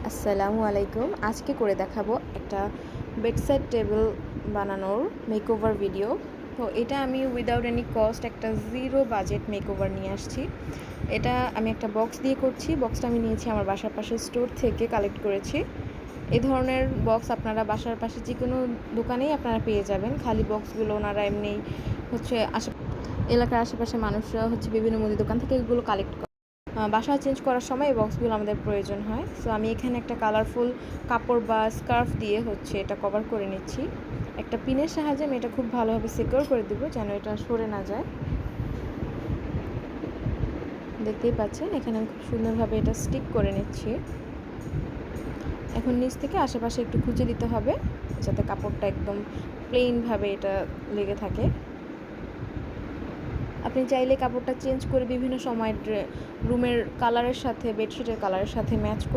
আসসালামু আলাইকুম। আজকে করে দেখাবো একটা বেডসাইড টেবিল বানানোর মেকওভার ভিডিও। তো এটা আমি উইদাউট এনি কস্ট একটা জিরো বাজেট মেকওভার নিয়ে আসছি। এটা আমি একটা বক্স দিয়ে করছি। বক্সটা আমি নিয়েছি আমার বাসার পাশের স্টোর থেকে কালেক্ট করেছি। এই ধরনের বক্স আপনারা বাসার পাশে যে কোনো দোকানেই আপনারা পেয়ে যাবেন। খালি বক্সগুলো ওনারা এমনি এলাকার আশেপাশে মানুষরা বিভিন্ন মুদি দোকান থেকে এগুলো কালেক্ট করে। বাসা চেঞ্জ করার সময় এই বক্সগুলো আমাদের প্রয়োজন হয়। সো আমি এখানে একটা কালারফুল কাপড় বা স্কার্ফ দিয়ে এটা কভার করে নিচ্ছি। একটা পিনের সাহায্যে আমি এটা খুব ভালোভাবে সিকিউর করে দেবো যেন এটা সরে না যায়। দেখতেই পাচ্ছেন এখানে আমি খুব সুন্দরভাবে এটা স্টিক করে নিচ্ছি। এখন নিচ থেকে আশেপাশে একটু খুঁজে দিতে হবে যাতে কাপড়টা একদম প্লেনভাবে এটা লেগে থাকে। আপনি চাইলে কাপড়টা চেঞ্জ করে বিভিন্ন সময় রুমের কালারের সাথে বেডশিটের কালারের সাথে ম্যাচ করে